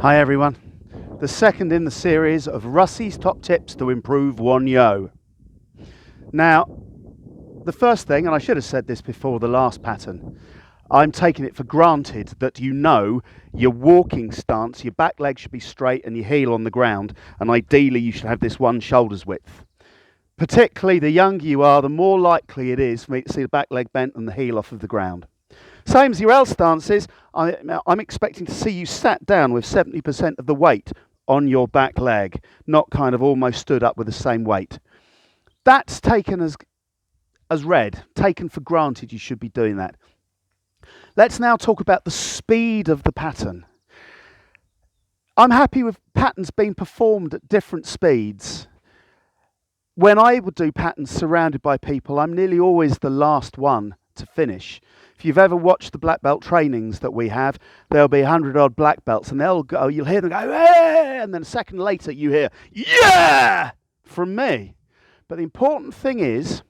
Hi everyone, the second in the series of Russie's top tips to improve one yo. Now, the first thing, and I should have said this before the last pattern, I'm taking it for granted that you know your walking stance, your back leg should be straight and your heel on the ground, and ideally you should have this one shoulder's width. Particularly the younger you are, the more likely it is for me to see the back leg bent and the heel off of the ground. Same as your L stances, I'm expecting to see you sat down with 70% of the weight on your back leg, not kind of almost stood up with the same weight. That's taken as read, taken for granted you should be doing that. Let's now talk about the speed of the pattern. I'm happy with patterns being performed at different speeds. When I would do patterns surrounded by people, I'm nearly always the last one to finish. If you've ever watched the black belt trainings that we have, there'll be 100 odd black belts and you'll hear them go, hey! And then a second later you hear, yeah, from me. But the important thing is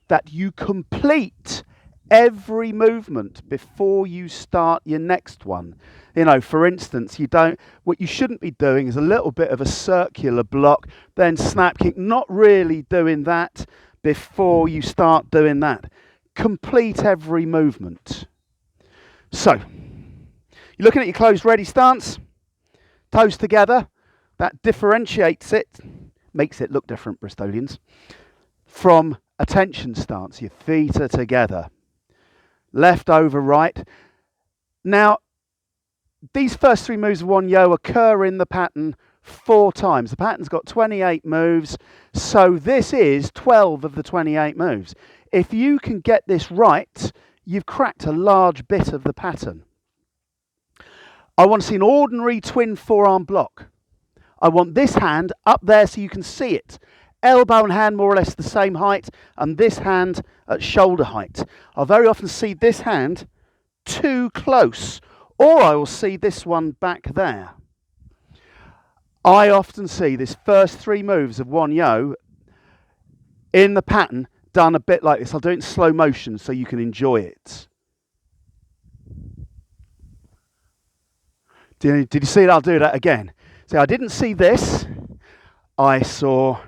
that you complete every movement before you start your next one. You know, for instance, what you shouldn't be doing is a little bit of a circular block, then snap kick, not really doing that before you start doing that. Complete every movement. So, you're looking at your closed ready stance, toes together, that differentiates it, makes it look different, Bristolians, from attention stance. Your feet are together, left over right. Now, these first three moves of one yo occur in the pattern 4 times. The pattern's got 28 moves, so this is 12 of the 28 moves. If you can get this right, you've cracked a large bit of the pattern. I want to see an ordinary twin forearm block. I want this hand up there so you can see it. Elbow and hand more or less the same height, and this hand at shoulder height. I'll very often see this hand too close, or I will see this one back there. I often see this first 3 moves of one yo in the pattern done a bit like this. I'll do it in slow motion so you can enjoy it. Did you see it? I'll do that again. See, I didn't see this. I saw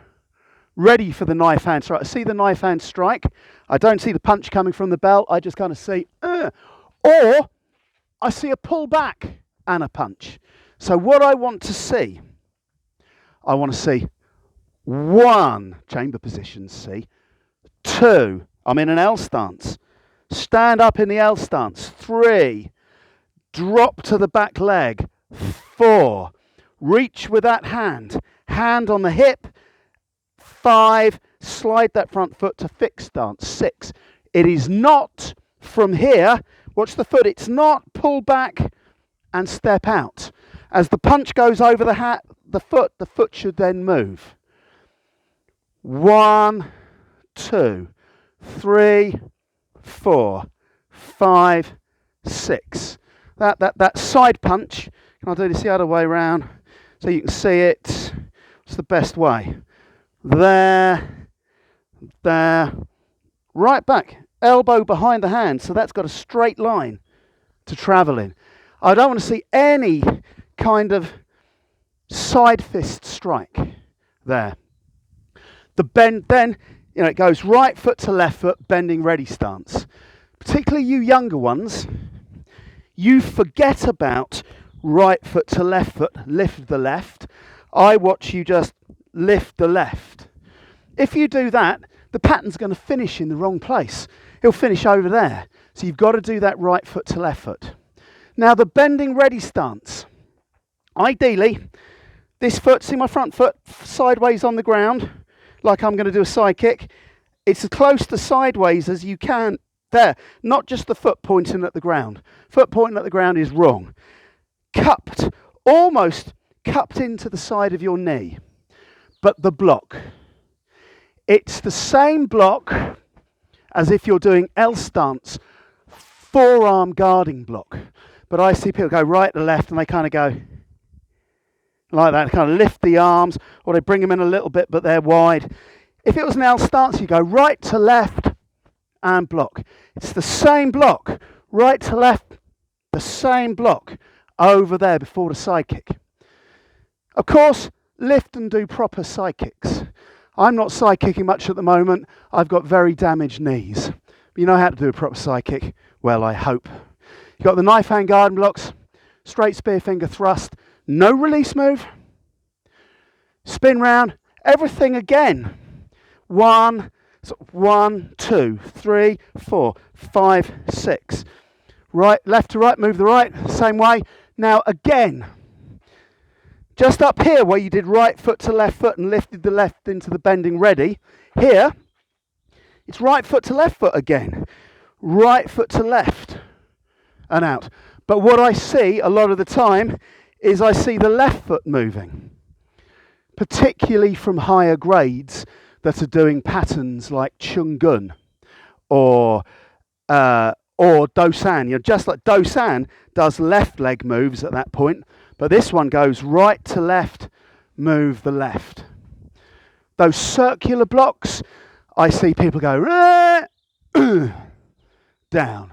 ready for the knife hand strike. I see the knife hand strike. I don't see the punch coming from the belt. I just kind of see, or I see a pull back and a punch. So what I want to see, I want to see 1, chamber position, see. 2, I'm in an L stance. Stand up in the L stance. 3, drop to the back leg. 4, reach with that hand. Hand on the hip. 5, slide that front foot to fixed stance. 6, it is not from here. Watch the foot. It's not pull back and step out. As the punch goes over the foot should then move. 1, 2, 3, 4, 5, 6. That side punch, and I'll do this the other way around so you can see it. It's the best way. There, right back, elbow behind the hand, so that's got a straight line to travel in. I don't want to see any kind of side fist strike there. The bend then, it goes right foot to left foot, bending ready stance. Particularly you younger ones, you forget about right foot to left foot, lift the left. I watch you just lift the left. If you do that, the pattern's going to finish in the wrong place. It'll finish over there. So you've got to do that right foot to left foot. Now the bending ready stance. Ideally, this foot, see my front foot sideways on the ground, like I'm going to do a side kick. It's as close to sideways as you can there. Not just the foot pointing at the ground. Foot pointing at the ground is wrong. Cupped, almost cupped into the side of your knee. But the block. It's the same block as if you're doing L stance, forearm guarding block. But I see people go right to left and they kind of go like that, kind of lift the arms, or they bring them in a little bit, but they're wide. If it was an L stance, you go right to left and block. It's the same block, right to left, the same block over there before the side kick. Of course, lift and do proper side kicks. I'm not side kicking much at the moment. I've got very damaged knees. But you know how to do a proper side kick? Well, I hope. You've got the knife hand garden blocks, straight spear finger thrust, no release move, spin round, everything again. 1, 2, 3, 4, 5, 6. Right, left to right, move the right, same way. Now again. Just up here where you did right foot to left foot and lifted the left into the bending ready, here, it's right foot to left foot again. Right foot to left and out. But what I see a lot of the time is I see the left foot moving, particularly from higher grades that are doing patterns like Chungun or Dosan. You know, just like Dosan does left leg moves at that point, but this one goes right to left, move the left. Those circular blocks, I see people go down.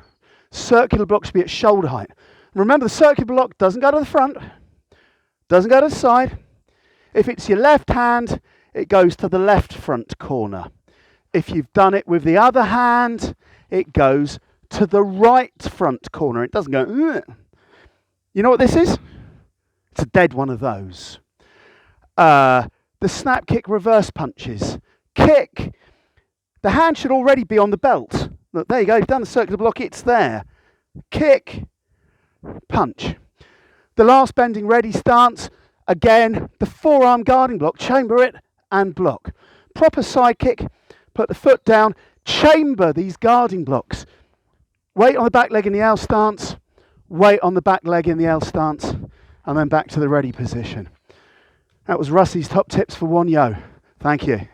Circular block should be at shoulder height. Remember, the circular block doesn't go to the front, doesn't go to the side. If it's your left hand, it goes to the left front corner. If you've done it with the other hand, it goes to the right front corner. It doesn't go, You know what this is? It's a dead one of those. The snap kick reverse punches. Kick. The hand should already be on the belt. Look, there you go. You've done the circular block. It's there. Kick. Punch. The last bending ready stance. Again, the forearm guarding block. Chamber it and block. Proper side kick. Put the foot down. Chamber these guarding blocks. Weight on the back leg in the L stance. Weight on the back leg in the L stance. And then back to the ready position. That was Russie's top tips for Won Yo. Thank you.